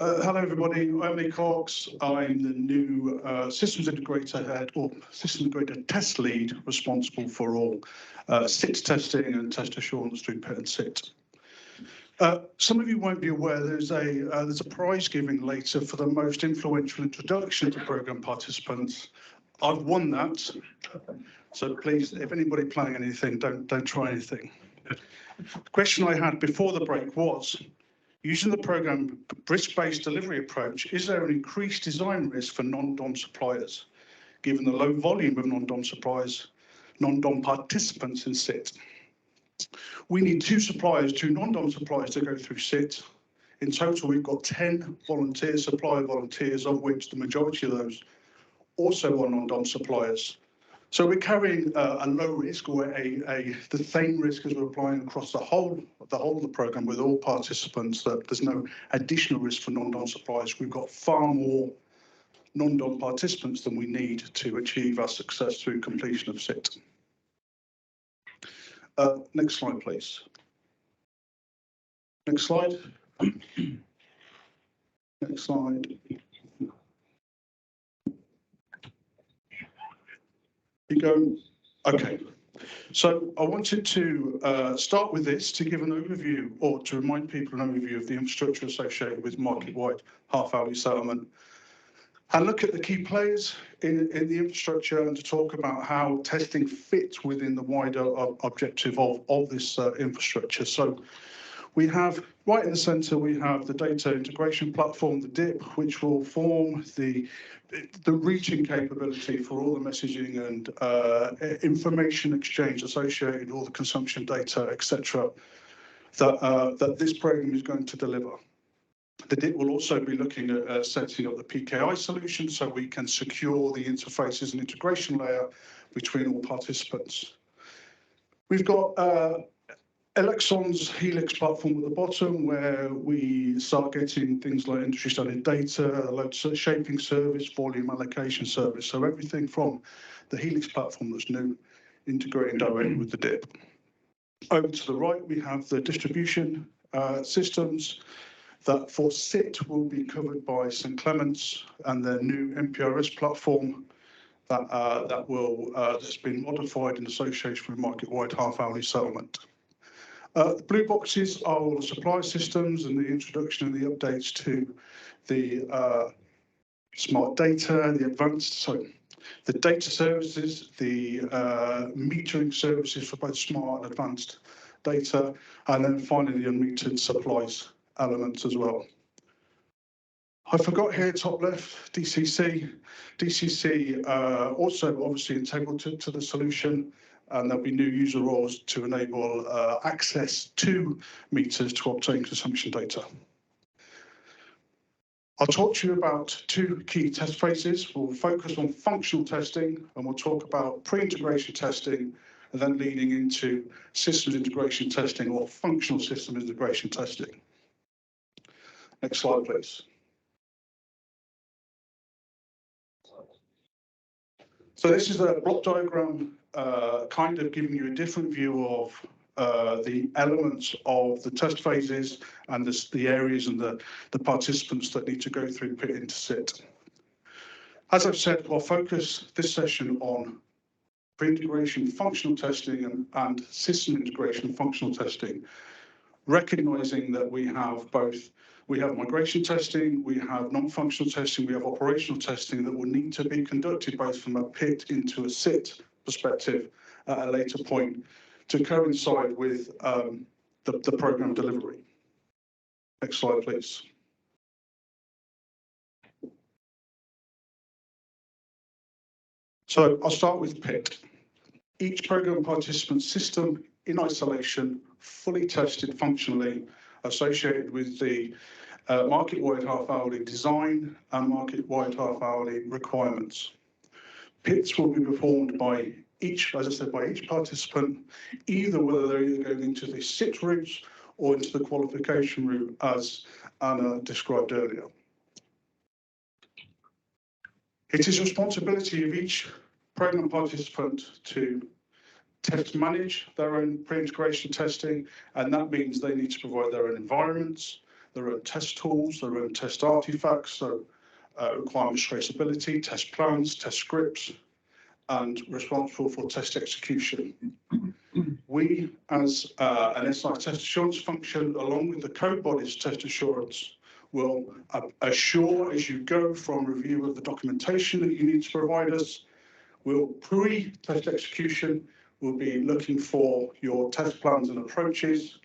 Hello everybody, I'm Nick Cox. I'm the new Systems Integrator Head or Systems Integrator Test Lead responsible for all SIT testing and test assurance through PIT and SIT. Some of you won't be aware there's a prize giving later for the most influential introduction to programme participants. I've won that, so please, if anybody planning anything, don't try anything. The question I had before the break was, using the programme risk-based delivery approach, is there an increased design risk for non-DOM suppliers, given the low volume of non-DOM suppliers, non-DOM participants in SIT? We need two non-DOM suppliers to go through SIT. In total, we've got 10 supplier volunteers, of which the majority of those also are non-DOM suppliers. So we're carrying a low risk or the same risk as we're applying across the whole of the programme with all participants, that there's no additional risk for non-DOM suppliers. We've got far more non-DOM participants than we need to achieve our success through completion of SIT. Next slide, please. Next slide. Next slide. You go. Okay. So I wanted to start with this to give an overview, or to remind people an overview of the infrastructure associated with market-wide half-hourly settlement, and look at the key players in the infrastructure, and to talk about how testing fits within the wider objective of this infrastructure. So we have, right in the centre, we have the data integration platform, the DIP, which will form the reaching capability for all the messaging and information exchange associated with all the consumption data, etc., that this program is going to deliver. The DIP will also be looking at setting up the PKI solution so we can secure the interfaces and integration layer between all participants. We've got Elexon's Helix platform at the bottom, where we start getting things like industry standard data, load shaping service, volume allocation service. So everything from the Helix platform that's new, integrating directly with the DIP. Over to the right, we have the distribution systems that for SIT will be covered by St Clements and their new MPRS platform that's been modified in association with market-wide half-hourly settlement. The blue boxes are all the supply systems and the introduction and the updates to the smart data, the data services, the metering services for both smart and advanced data, and then finally the unmetered supplies elements as well. I forgot here, top left, DCC. DCC also obviously integral to the solution, and there'll be new user roles to enable access to meters to obtain consumption data. I'll talk to you about two key test phases. We'll focus on functional testing, and we'll talk about pre-integration testing, and then leading into systems integration testing or functional system integration testing. Next slide, please. So this is a block diagram, kind of giving you a different view of the elements of the test phases and the areas and the participants that need to go through PIT into SIT. As I've said, I'll focus this session on pre-integration functional testing and system integration functional testing, recognizing that we have migration testing, we have non-functional testing, we have operational testing that will need to be conducted both from a PIT into a SIT perspective at a later point to coincide with the program delivery. Next slide, please. So I'll start with PIT. Each program participant system in isolation, fully tested functionally, associated with the market-wide half-hourly design and market-wide half-hourly requirements. PITs will be performed by each, as I said, by each participant, whether they're either going into the SIT route or into the qualification route, as Anna described earlier. It is responsibility of each program participant to test manage their own pre-integration testing, and that means they need to provide their own environments, their own test tools, their own test artifacts, so requirements traceability, test plans, test scripts, and responsible for test execution. We, as an SI test assurance function, along with the code body's test assurance, will assure as you go from review of the documentation that you need to provide us. We'll pre-test execution, we'll be looking for your test plans and approaches,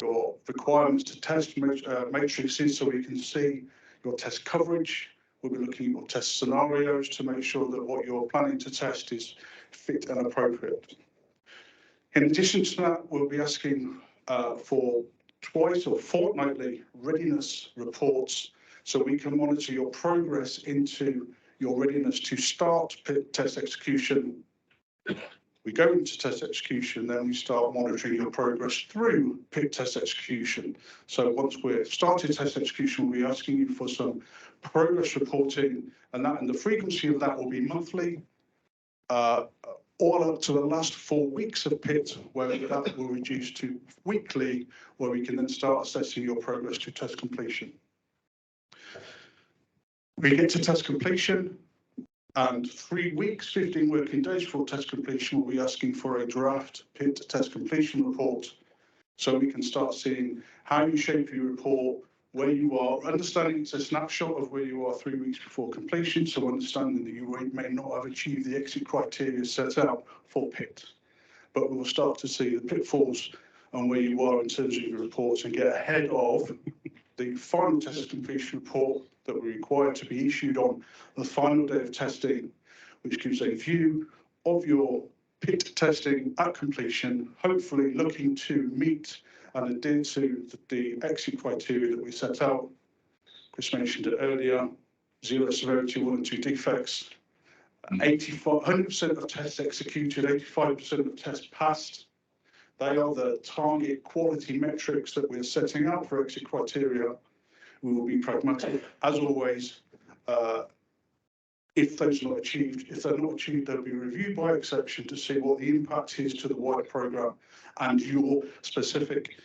your requirements to test matrices so we can see your test coverage. We'll be looking at your test scenarios to make sure that what you're planning to test is fit and appropriate. In addition to that, we'll be asking for twice or fortnightly readiness reports so we can monitor your progress into your readiness to start test execution. We go into test execution, then we start monitoring your progress through PIT test execution. So once we've started test execution, we'll be asking you for some progress reporting, and the frequency of that will be monthly, all up to the last 4 weeks of PIT, where that will reduce to weekly, where we can then start assessing your progress to test completion. We get to test completion, and 3 weeks, 15 working days before test completion, we'll be asking for a draft PIT test completion report, so we can start seeing how you shape your report, where you are, understanding it's a snapshot of where you are 3 weeks before completion, so understanding that you may not have achieved the exit criteria set out for PIT. But we will start to see the pitfalls and where you are in terms of your reports and get ahead of the final test completion report that we're required to be issued on the final day of testing, which gives a view of your PIT testing at completion, hopefully looking to meet and adhere to the exit criteria that we set out. Chris mentioned it earlier, 0 severity 1 and 2 defects, 100% of tests executed, 85% of tests passed. They are the target quality metrics that we're setting out for exit criteria. We will be pragmatic, as always. If those are not achieved, if they're not achieved, they'll be reviewed by exception to see what the impact is to the wider programme and your specific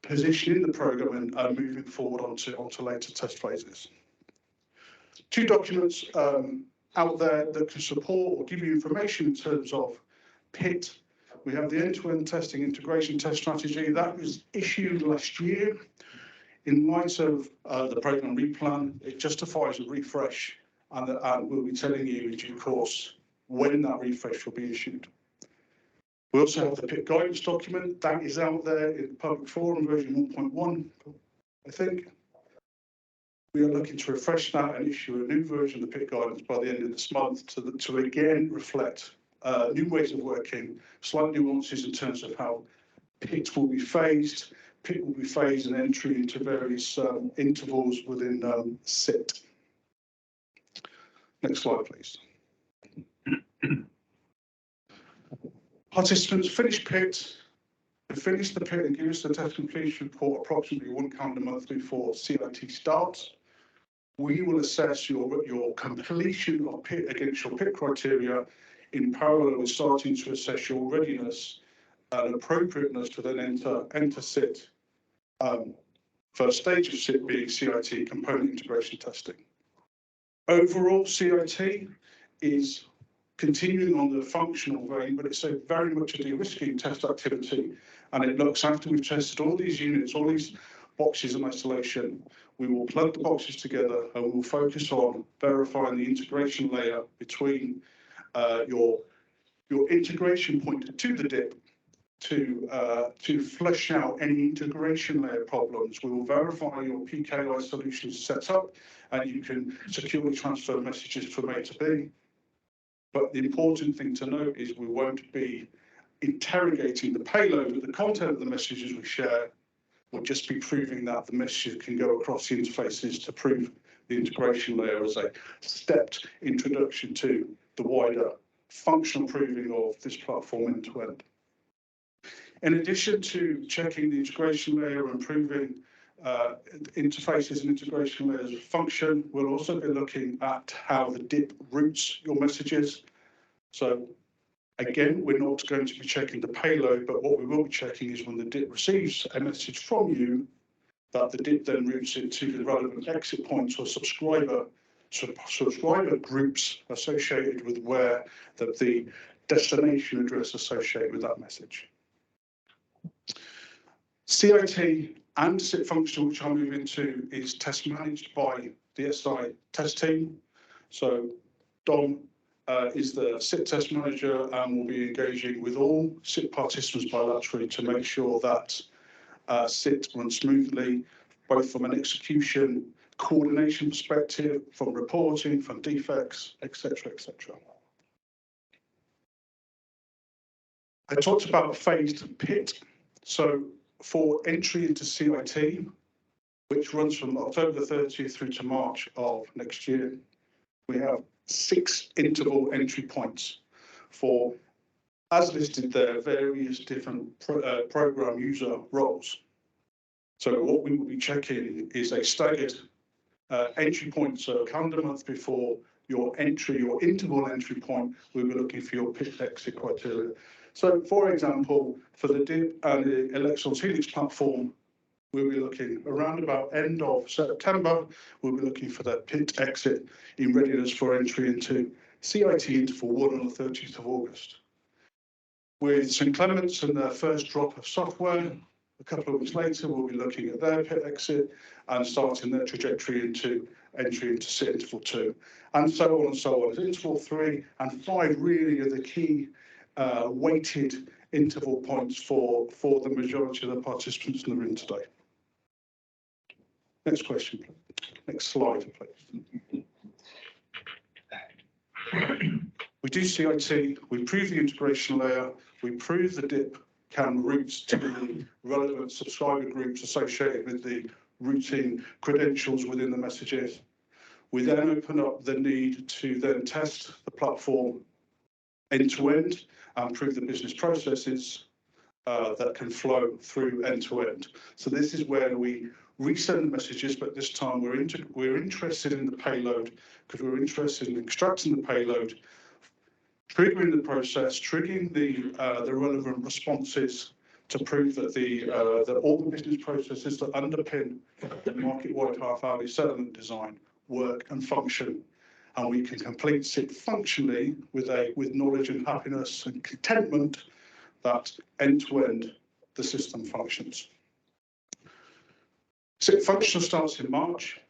position in the programme and moving forward onto later test phases. 2 documents out there that can support or give you information in terms of PIT. We have the end-to-end testing integration test strategy that was issued last year. In light of the programme replan, it justifies a refresh, and we'll be telling you in due course when that refresh will be issued. We also have the PIT guidance document that is out there in the public forum, version 1.1, I think. We are looking to refresh that and issue a new version of the PIT guidance by the end of this month to again reflect new ways of working, slight nuances in terms of how PIT will be phased. PIT will be phased and entry into various intervals within SIT. Next slide, please. Participants finish PIT, finish the PIT and give us the test completion report approximately 1 calendar month before CIT starts. We will assess your completion of PIT against your PIT criteria in parallel with starting to assess your readiness and appropriateness to then enter SIT. First stage of SIT being CIT, component integration testing. Overall, CIT is continuing on the functional vein, but it's very much a de-risking test activity, and it looks after we've tested all these units, all these boxes in isolation, we will plug the boxes together and we will focus on verifying the integration layer between your integration point to the DIP to flush out any integration layer problems. We will verify your PKI solutions set up, and you can securely transfer messages from A to B. But the important thing to note is we won't be interrogating the payload, but the content of the messages we share will just be proving that the messages can go across the interfaces to prove the integration layer as a stepped introduction to the wider functional proving of this platform end to end. In addition to checking the integration layer and proving interfaces and integration layers function, we'll also be looking at how the DIP routes your messages. So again, we're not going to be checking the payload, but what we will be checking is when the DIP receives a message from you, that the DIP then routes it to the relevant exit points or subscriber groups associated with where the destination address associated with that message. CIT and SIT function, which I'll move into, is test managed by the SI test team. So Dom is the SIT test manager and will be engaging with all SIT participants bilaterally to make sure that SIT runs smoothly, both from an execution coordination perspective, from reporting, from defects, etc., etc. I talked about a phased PIT. So for entry into CIT, which runs from October 30th through to March of next year, we have 6 interval entry points for, as listed there, various different program user roles. So what we will be checking is a staggered entry point. So a calendar month before your entry, your interval entry point, we'll be looking for your PIT exit criteria. So for example, for the DIP and the Electrons Helix platform, we'll be looking around about end of September, we'll be looking for that PIT exit in readiness for entry into CIT interval 1 on the 30th of August. With St Clements and their first drop of software, a couple of weeks later, we'll be looking at their PIT exit and starting their trajectory into entry into SIT interval 2, and so on and so on. Interval 3 and 5 really are the key weighted interval points for the majority of the participants in the room today. Next question, please. Next slide, please. We do CIT, we prove the integration layer, we prove the DIP can route to the relevant subscriber groups associated with the routing credentials within the messages. We then open up the need to then test the platform end to end and prove the business processes that can flow through end to end. So this is where we resend the messages, but this time we're interested in the payload because we're interested in extracting the payload, triggering the process, triggering the relevant responses to prove that that all the business processes that underpin the market-wide half-hourly settlement design work and function, and we can complete SIT functionally with knowledge and happiness and contentment that end-to-end the system functions. SIT functional starts in March.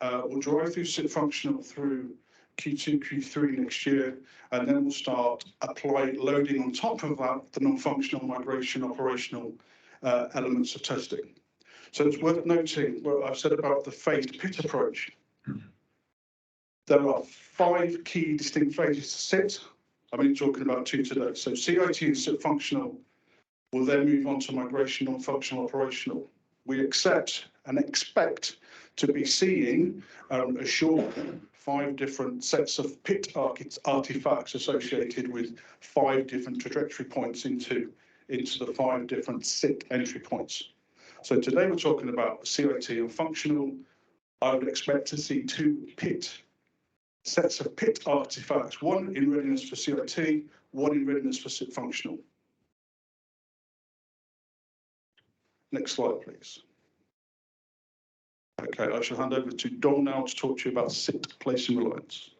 We'll drive through SIT functional through Q2, Q3 next year, and then we'll start loading on top of that the non-functional migration operational elements of testing. So it's worth noting what I've said about the phased PIT approach. There are 5 key distinct phases to SIT. I'm only talking about 2 today. So CIT and SIT functional will then move on to migration non-functional operational. We accept and expect to be seeing a short 5 different sets of PIT artifacts associated with 5 different trajectory points into the 5 different SIT entry points. So today we're talking about CIT and functional. I would expect to see 2 sets of PIT artifacts, 1 in readiness for CIT, 1 in readiness for SIT functional. Next slide, please. Okay, I shall hand over to Dom now to talk to you about SIT placing reliance.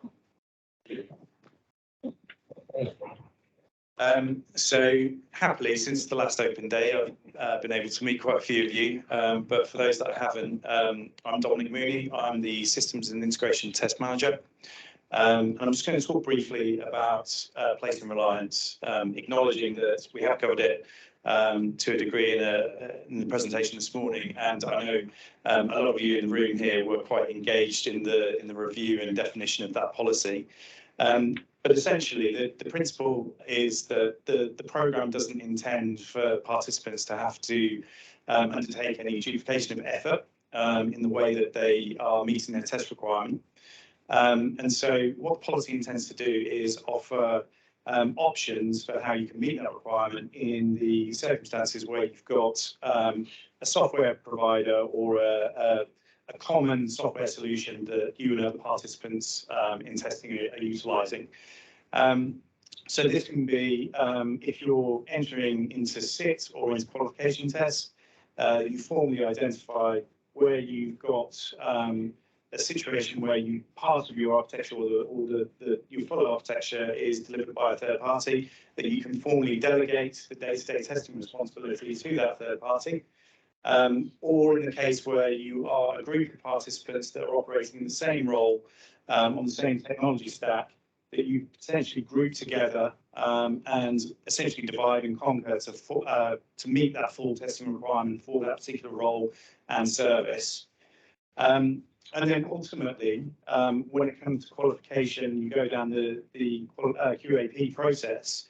So happily, since the last open day, I've been able to meet quite a few of you. But for those that I haven't, I'm Dominic Mooney. I'm the Systems and Integration Test Manager. And I'm just going to talk briefly about placing reliance, acknowledging that we have covered it to a degree in the presentation this morning, and I know a lot of you in the room here were quite engaged in the review and definition of that policy. But essentially, the principle is that the programme doesn't intend for participants to have to undertake any duplication of effort in the way that they are meeting their test requirement. And so what the policy intends to do is offer options for how you can meet that requirement in the circumstances where you've got a software provider or a common software solution that you and other participants in testing are utilising. So this can be if you're entering into SIT or into qualification tests, you formally identify where you've got a situation where part of your architecture your full architecture is delivered by a third party, that you can formally delegate the day-to-day testing responsibility to that third party. Or in the case where you are a group of participants that are operating in the same role on the same technology stack, that you potentially group together and essentially divide and conquer to meet that full testing requirement for that particular role and service. And then ultimately, when it comes to qualification, you go down the QAP process,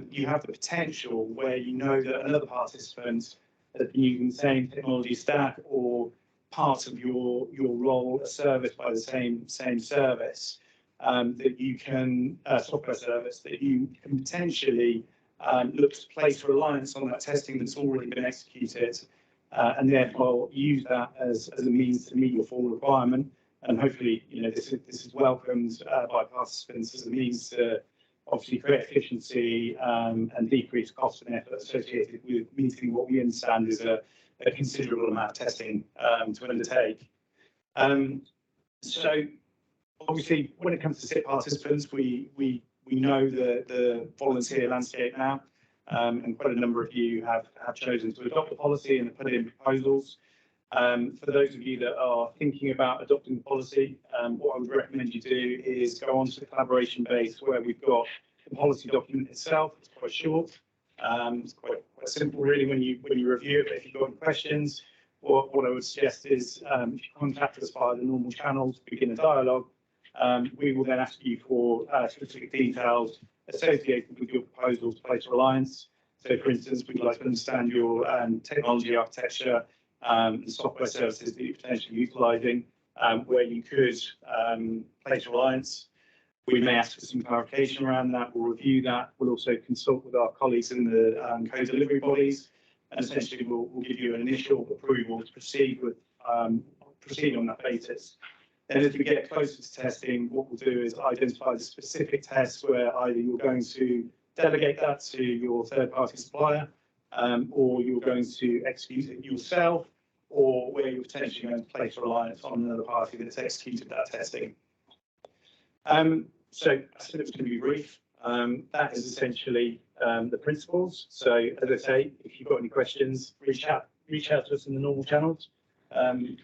you have the potential where you know that another participant has been using the same technology stack or part of your role serviced by the same service, that you can, software service, that you can potentially look to place reliance on that testing that's already been executed, and therefore use that as a means to meet your full requirement. And hopefully, this is welcomed by participants as a means to obviously create efficiency and decrease cost and effort associated with meeting what we understand is a considerable amount of testing to undertake. So obviously, when it comes to SIP participants, we know the volunteer landscape now. And quite a number of you have chosen to adopt the policy and put in proposals. For those of you that are thinking about adopting the policy, what I would recommend you do is go onto the collaboration base where we've got the policy document itself. It's quite short. It's quite simple, really, when you review it. But if you've got any questions, what I would suggest is if you contact us via the normal channels to begin a dialogue, we will then ask you for specific details associated with your proposal to place reliance. So, for instance, we'd like to understand your technology architecture and software services that you're potentially utilising, where you could place reliance. We may ask for some clarification around that. We'll review that. We'll also consult with our colleagues in the code delivery bodies, and essentially we'll give you an initial approval to proceed on that basis. And as we get closer to testing, what we'll do is identify the specific tests where either you're going to delegate that to your third-party supplier, or you're going to execute it yourself, or where you're potentially going to place reliance on another party that's executed that testing. So I said it was going to be brief. That is essentially the principles. So as I say, if you've got any questions, reach out to us in the normal channels. If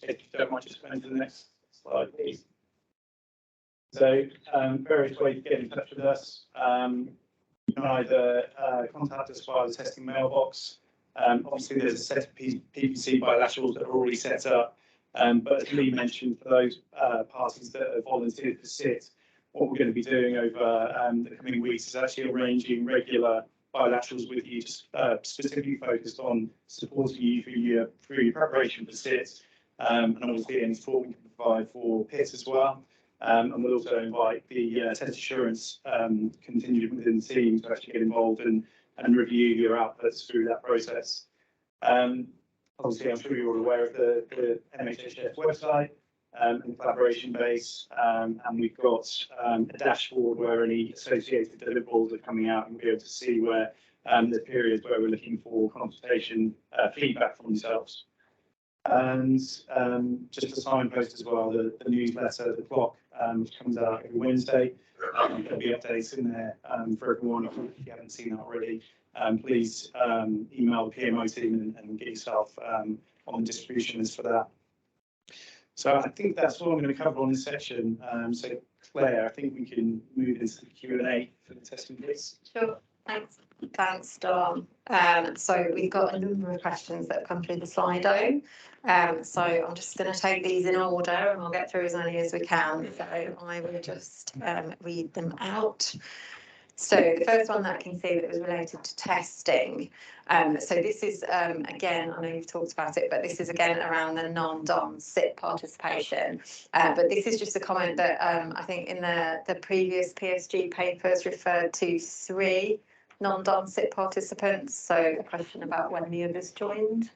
you don't mind, just going to the next slide, please. So various ways to get in touch with us. You can either contact us via the testing mailbox. Obviously, there's a set of PPC bilaterals that are already set up. But as Lee mentioned, for those parties that have volunteered for SIT, what we're going to be doing over the coming weeks is actually arranging regular bilaterals with you, specifically focused on supporting you through your preparation for SIT, and obviously any support we can provide for PIT as well. And we'll also invite the test assurance contingent within the team to actually get involved and review your outputs through that process. Obviously, I'm sure you're all aware of the MHHS website and collaboration base, and we've got a dashboard where any associated deliverables are coming out, and you'll be able to see where the periods where we're looking for consultation feedback from yourselves. And just a signpost as well, the newsletter, the clock, which comes out every Wednesday. There'll be updates in there for everyone. If you haven't seen that already, please email the PMO team and get yourself on the distribution list for that. So I think that's all I'm going to cover on this section. So Claire, I think we can move into the Q&A for the testing, please. Sure. Thanks, Dom. So we've got a number of questions that have come through the Slido. So I'm just going to take these in order and we'll get through as many as we can. So I will just read them out. So the first one that I can see that was related to testing. So this is, again, I know you've talked about it, but this is again around the non-DOM SIP participation. But this is just a comment that I think in the previous PSG papers referred to 3 non-DOM SIP participants. So a question about when the others joined.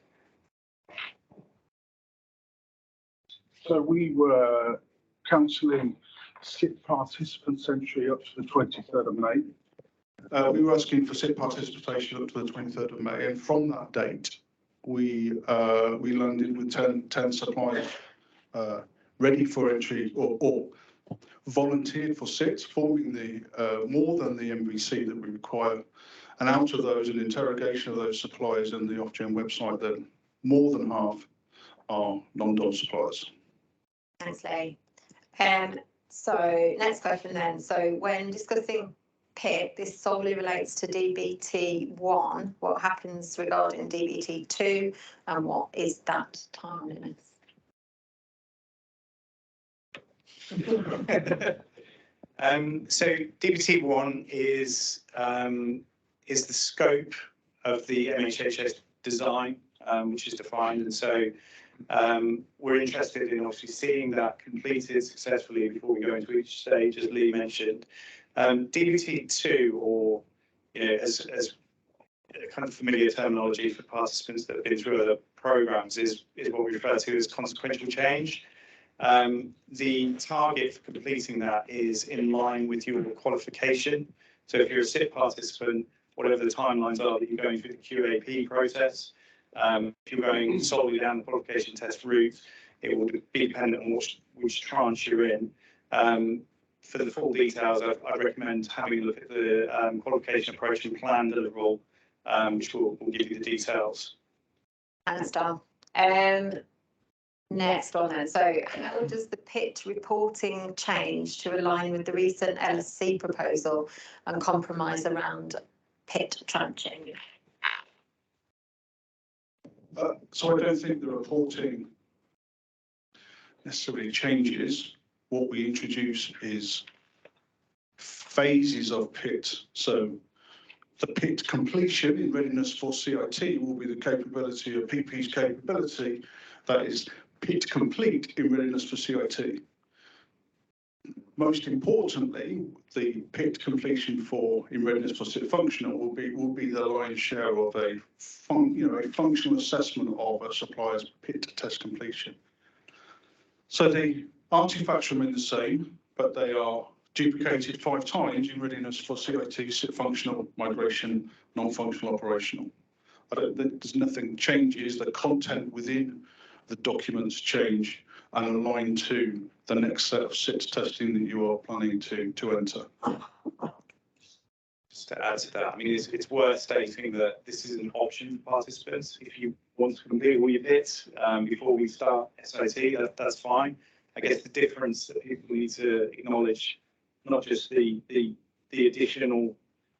So we were counselling SIP participants entry up to the 23rd of May. We were asking for SIP participation up to the 23rd of May, and from that date, we landed with 10 suppliers ready for entry or volunteered for SIT, forming the more than the MVC that we require. And out of those, an interrogation of those suppliers in the Ofgem website, then more than half are non-DOM suppliers. Thanks, Lee. So next question then. So when discussing PIT, this solely relates to DBT1. What happens regarding DBT2 and what is that time limit? So DBT1 is the scope of the MHHS design, which is defined, and so we're interested in obviously seeing that completed successfully before we go into each stage, as Lee mentioned. DBT2, or as kind of familiar terminology for participants that have been through other programs, is what we refer to as consequential change. The target for completing that is in line with your qualification. So if you're a SIT participant, whatever the timelines are that you're going through the QAP process, if you're going solely down the qualification test route, it will be dependent on which tranche you're in. For the full details, I'd recommend having a look at the qualification approach and plan deliverable, which will give you the details. Thanks, Dom. Next one then. So how does the PIT reporting change to align with the recent LSC proposal and compromise around PIT tranching? So I don't think the reporting necessarily changes. What we introduce is phases of PIT. So the PIT completion in readiness for CIT will be the capability of PP's capability, that is PIT complete in readiness for CIT. Most importantly, the PIT completion in readiness for SIT functional will be the lion's share of a functional assessment of a supplier's PIT test completion. So the artifacts remain the same, but they are duplicated 5 times in readiness for CIT, SIT functional, migration, non-functional, operational. There's nothing changes. The content within the documents change and align to the next set of SIT testing that you are planning to enter. Just to add to that, I mean, it's worth stating that this is an option for participants. If you want to complete all your PITs before we start SIT, that's fine. I guess the difference that people need to acknowledge, not just the additional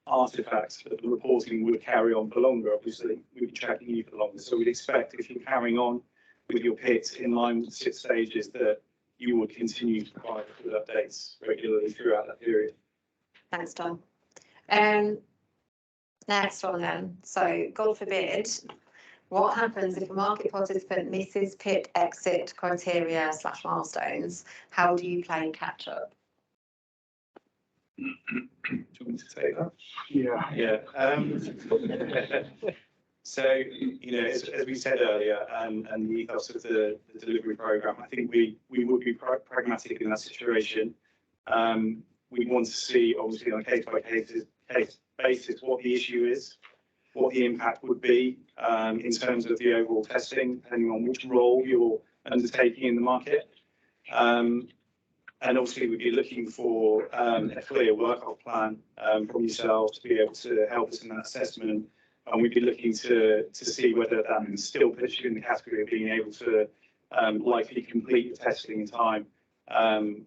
artifacts, but the reporting would carry on for longer. Obviously, we'd be tracking you for longer. So we'd expect if you're carrying on with your PIT in line with the SIT stages, that you would continue to provide with updates regularly throughout that period. Thanks, Tom. Next one then. So, God forbid, what happens if a market participant misses PIT exit criteria / milestones? How do you play catch up? Do you want me to take that? Yeah. Yeah. So, as we said earlier, and the ethos of the delivery programme, I think we would be pragmatic in that situation. We want to see, obviously, on a case-by-case basis, what the issue is, what the impact would be in terms of the overall testing, depending on which role you're undertaking in the market. And obviously, we'd be looking for a clear work-off plan from yourselves to be able to help us in that assessment. And we'd be looking to see whether that can still put you in the category of being able to likely complete the testing in time.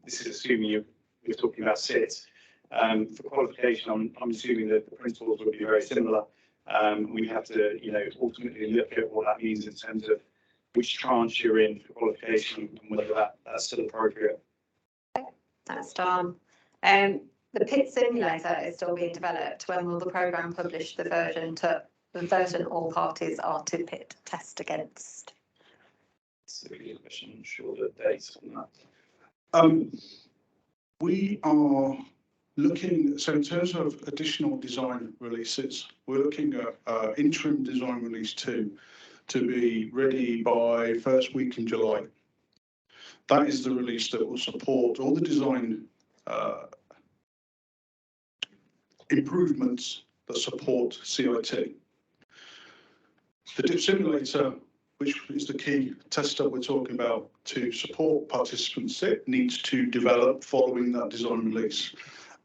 This is assuming you're talking about SIT. For qualification, I'm assuming that the principles would be very similar. We have to, ultimately look at what that means in terms of which tranche you're in for qualification and whether that's still appropriate. Thanks, Tom. The PIT simulator is still being developed. When will the programme publish the version all parties are to PIT test against? So I'm sure the dates on that. We are looking, so in terms of additional design releases, we're looking at interim design release 2 to be ready by first week in July. That is the release that will support all the design improvements that support CIT. The DIP simulator, which is the key test that we're talking about to support participants sit, needs to develop following that design release.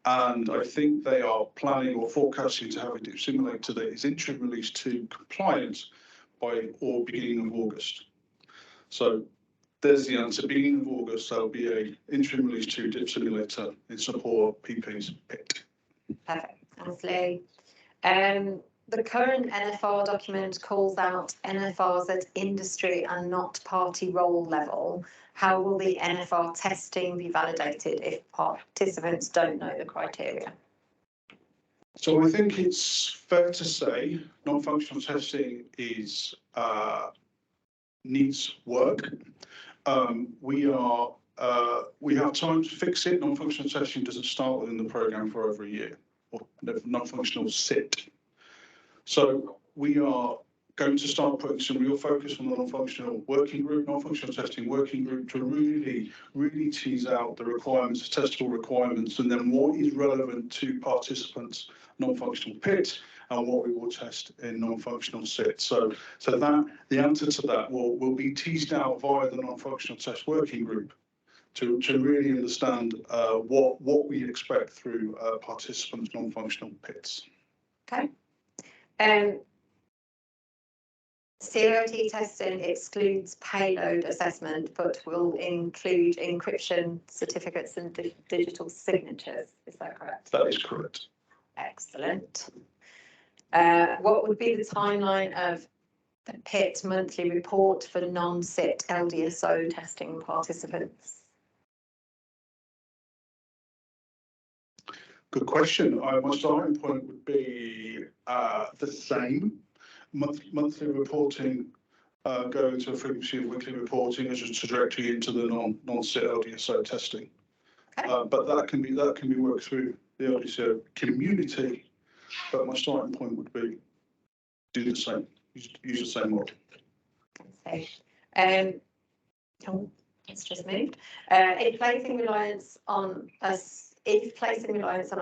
And I think they are planning or forecasting to have a DIP simulator that is interim released to compliance by or beginning of August. So there's the answer. Beginning of August, there'll be a interim release to DIP simulator in support of PP's PIT. Perfect, thanks Lee. The current NFR document calls out NFRs at industry and not party role level. How will the NFR testing be validated if participants don't know the criteria? So I think it's fair to say non-functional testing is needs work. We have time to fix it. Non-functional testing doesn't start within the programme for over a year, or non-functional sit. So we are going to start putting some real focus on the non-functional working group, non-functional testing working group to really tease out the requirements, the testable requirements, and then what is relevant to participants' non-functional PIT and what we will test in non-functional sit. So that the answer to that will be teased out via the non-functional test working group to really understand what we expect through participants' non-functional PITs. Okay. COT testing excludes payload assessment, but will include encryption certificates and digital signatures. Is that correct? That is correct. Excellent. What would be the timeline of the PIT monthly report for non-SIT LDSO testing participants? Good question. My starting point would be the same. Monthly reporting, going to a frequency of weekly reporting as a trajectory into the non-SIT LDSO testing. Okay. But that can be worked through the LDSO community. But my starting point would be do the same, use the same model. Okay. Oh, it's just moved. If placing reliance on a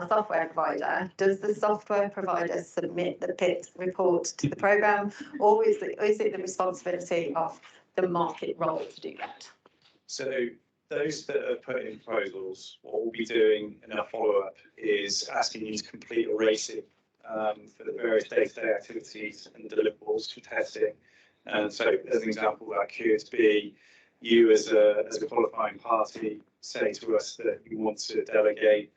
software provider, does the software provider submit the PIT report to the programme, or is it the responsibility of the market role to do that? So those that are putting in proposals, what we'll be doing in our follow-up is asking you to complete a rating for the various day-to-day activities and deliverables for testing. And so as an example, that could be you as a qualifying party say to us that you want to delegate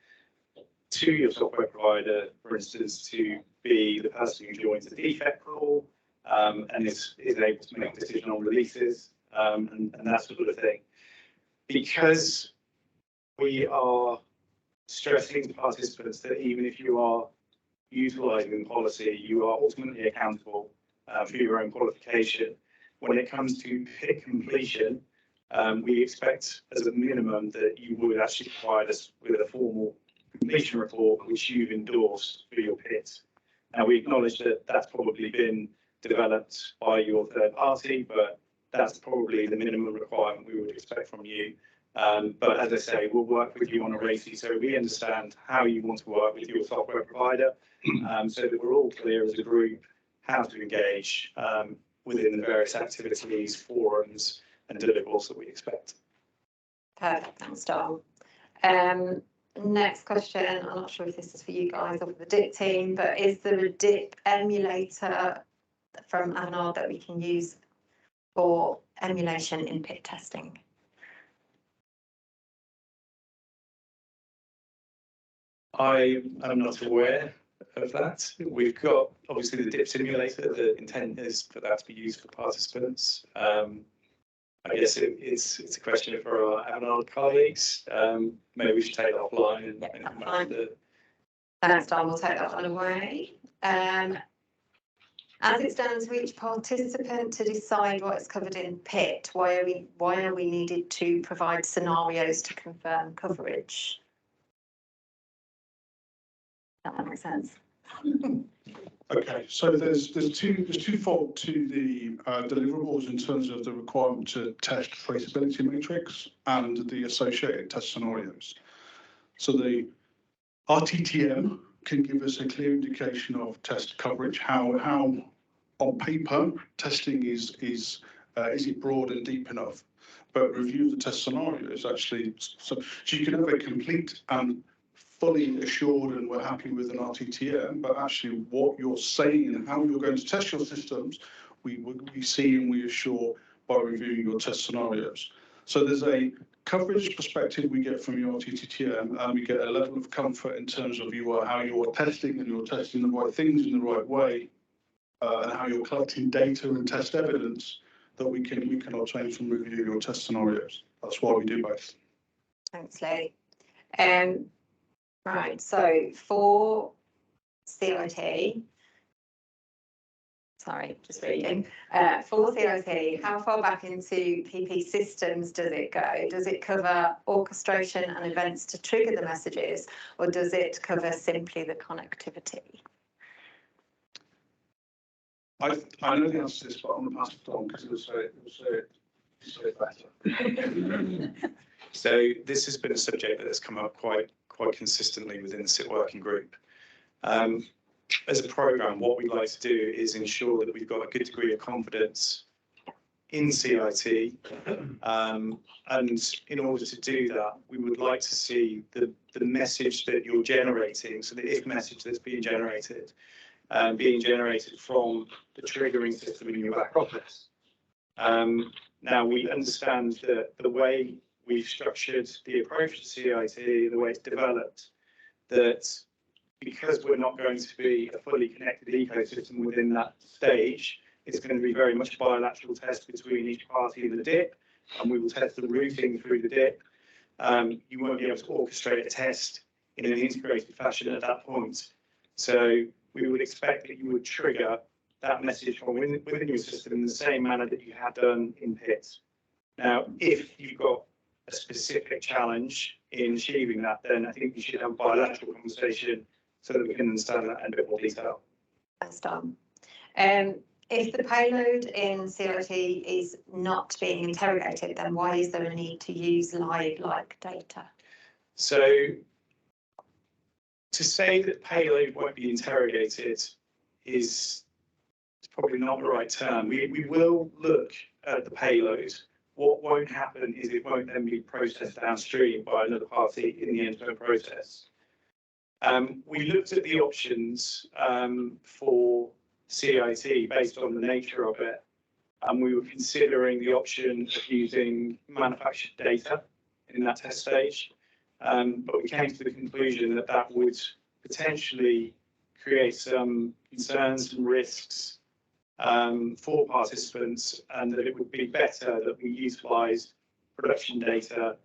to your software provider, for instance, to be the person who joins the defect call and is able to make a decision on releases and that sort of thing. Because we are stressing to participants that even if you are utilising the policy, you are ultimately accountable for your own qualification. When it comes to PIT completion, we expect as a minimum that you would actually provide us with a formal completion report which you've endorsed for your PIT. Now we acknowledge that that's probably been developed by your third party, but that's probably the minimum requirement we would expect from you. But as I say, we'll work with you on a RACI so we understand how you want to work with your software provider so that we're all clear as a group how to engage within the various activities, forums and deliverables that we expect. Perfect, thanks, Dom. Next question, I'm not sure if this is for you guys or for the DIP team, but is there a DIP emulator from Avanade that we can use for emulation in PIT testing? I am not aware of that. We've got obviously the DIP simulator. The intent is for that to be used for participants. I guess it's a question for our Avanade colleagues. Maybe we should take that offline and come back to the... Thanks, Dom. We'll take that one away. As it stands for each participant to decide what is covered in PIT, why are we needed to provide scenarios to confirm coverage? That makes sense. Okay, so there's twofold to the deliverables in terms of the requirement to test traceability matrix and the associated test scenarios. So the RTTM can give us a clear indication of test coverage, how on paper, testing is it broad and deep enough? But review the test scenarios actually, so you can have a complete and fully assured and we're happy with an RTTM, but actually what you're saying and how you're going to test your systems, we see and we assure by reviewing your test scenarios. So there's a coverage perspective we get from your RTTM, and we get a level of comfort in terms of how you're testing and you're testing the right things in the right way, and how you're collecting data and test evidence that we can obtain from review your test scenarios. That's why we do both. Thanks, Lee. Right, so for CIT, sorry, just reading. For CIT, how far back into PP systems does it go? Does it cover orchestration and events to trigger the messages, or does it cover simply the connectivity? I know the answer to this, but I'm going to pass it on because it'll say it better. So this has been a subject that has come up quite consistently within the SIT working group. As a programme, what we'd like to do is ensure that we've got a good degree of confidence in CIT, and in order to do that, we would like to see the message that you're generating, so the if message that's being generated from the triggering system in your back office. Now, we understand that the way we've structured the approach to CIT, the way it's developed, that because we're not going to be a fully connected ecosystem within that stage, it's going to be very much a bilateral test between each party in the DIP, and we will test the routing through the DIP. You won't be able to orchestrate a test in an integrated fashion at that point. So we would expect that you would trigger that message from within your system in the same manner that you had done in PIT. Now, if you've got a specific challenge in achieving that, then I think we should have a bilateral conversation so that we can understand that in a bit more detail. Thanks, Dom. If the payload in CIT is not being interrogated, then why is there a need to use live-like data? So to say that payload won't be interrogated is probably not the right term. We will look at the payload. What won't happen is it won't then be processed downstream by another party in the end-to-end process. We looked at the options for CIT based on the nature of it, and we were considering the option of using manufactured data in that test stage, but we came to the conclusion that that would potentially create some concerns and risks for participants, and that it would be better that we utilised production data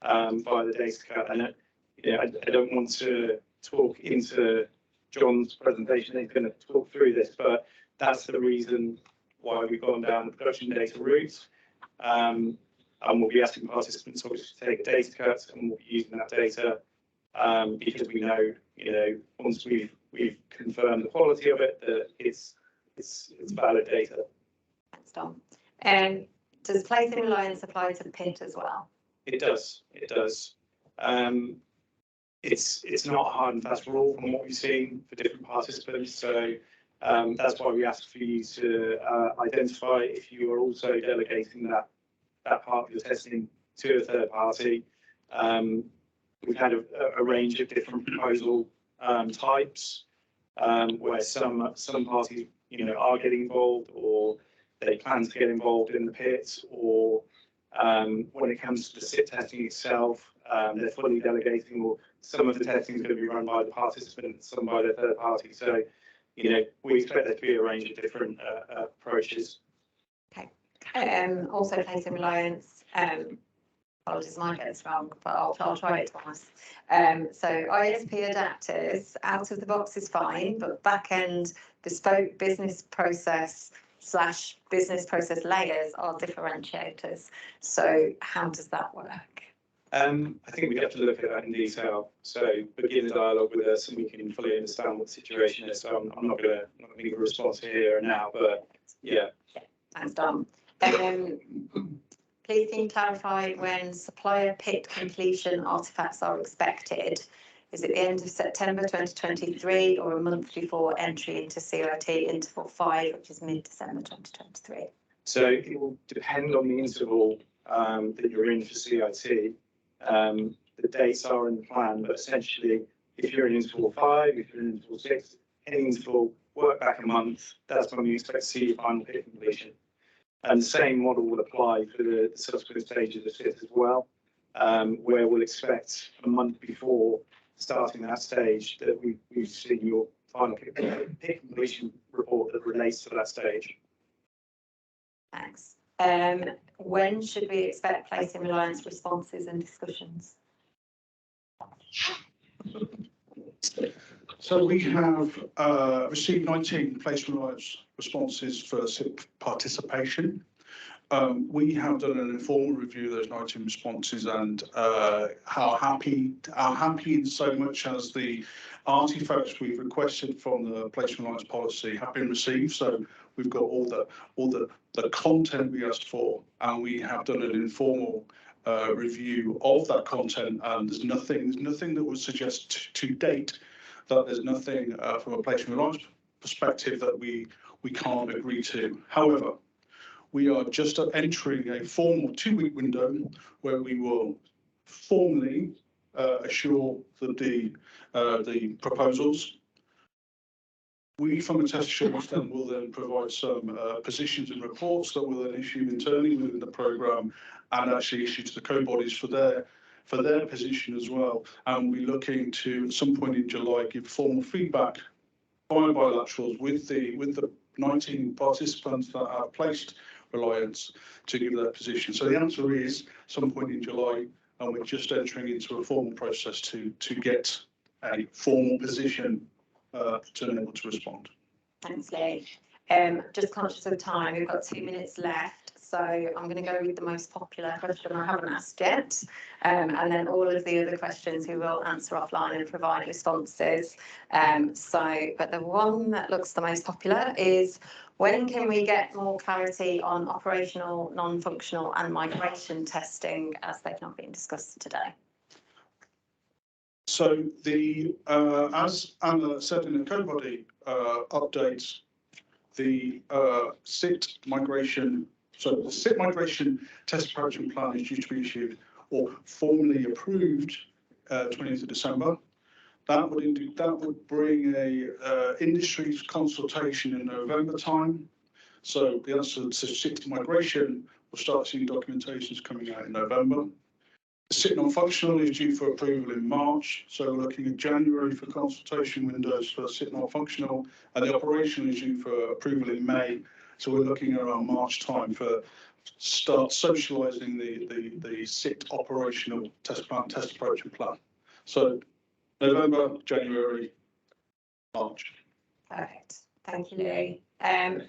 via the data cut. And I don't want to talk into John's presentation. He's going to talk through this, but that's the reason why we've gone down the production data route. And we'll be asking participants obviously to take a data cut, and we'll be using that data because we know, once we've confirmed the quality of it, that it's valid data. Thanks, Dom. Does placing reliance apply to PIT as well? It does. It does. It's not a hard and fast rule from what we've seen for different participants. So that's why we asked for you to identify if you are also delegating that part of your testing to a third party. We've had a range of different proposal types where some parties are getting involved, or they plan to get involved in the PIT, or when it comes to the SIT testing itself, they're fully delegating, or some of the testing is going to be run by the participant, some by the third party. So, we expect there to be a range of different approaches. Okay. Also placing reliance, apologies, I might get this wrong, but I'll try it twice. So ISP adapters, out of the box is fine, but back-end bespoke business process / business process layers are differentiators. So how does that work? I think we'd have to look at that in detail. So begin the dialogue with us, and we can fully understand what the situation is. So I'm not going to give a response here and now, but yeah. Thanks, Dom. Please can you clarify when supplier PIT completion artifacts are expected? Is it the end of September 2023 or a month before entry into CIT interval 5, which is mid-December 2023? So it will depend on the interval that you're in for CIT. The dates are in the plan, but essentially, if you're in interval 5, if you're in interval 6, any interval, work back a month, that's when we expect to see your final pit completion. And the same model will apply for the subsequent stage of the SIT as well, where we'll expect a month before starting that stage that we've seen your final pit completion report that relates to that stage. Thanks. When should we expect placing reliance responses and discussions? So we have received 19 place reliance responses for SIP participation. We have done an informal review of those 19 responses and how happy in so much as the artifacts we've requested from the place reliance policy have been received. So we've got all the content we asked for, and we have done an informal review of that content, and there's nothing that would suggest to date that there's nothing from a place reliance perspective that we can't agree to. However, we are just entering a formal 2-week window where we will formally assure that the proposals. We, from a test assurance, then will then provide some positions and reports that we'll then issue internally within the programme and actually issue to the co-bodies for their position as well. And we're looking to, at some point in July, give formal feedback by bilaterals with the 19 participants that have placed reliance to give their position. So the answer is some point in July, and we're just entering into a formal process to get a formal position to enable to respond. Thanks, Lee. Just conscious of time, we've got 2 minutes left, so I'm going to go with the most popular question I haven't asked yet, and then all of the other questions we will answer offline and provide responses. But the one that looks the most popular is, when can we get more clarity on operational, non-functional and migration testing, as they've not been discussed today? So as Anna said in the co-body update, the SIT migration test approach and plan is due to be issued or formally approved 20th of December. That would bring a industry consultation in November time. So the answer to SIT migration, we'll start seeing documentations coming out in November. The SIT non-functional is due for approval in March, so we're looking at January for consultation windows for SIT non-functional, and the operational is due for approval in May, so we're looking around March time for start socialising the SIT operational test plan, test approach and plan. So November, January, March. Perfect. Thank you, Lee.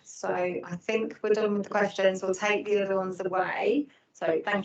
So I think we're done with the questions. We'll take the other ones away. So thank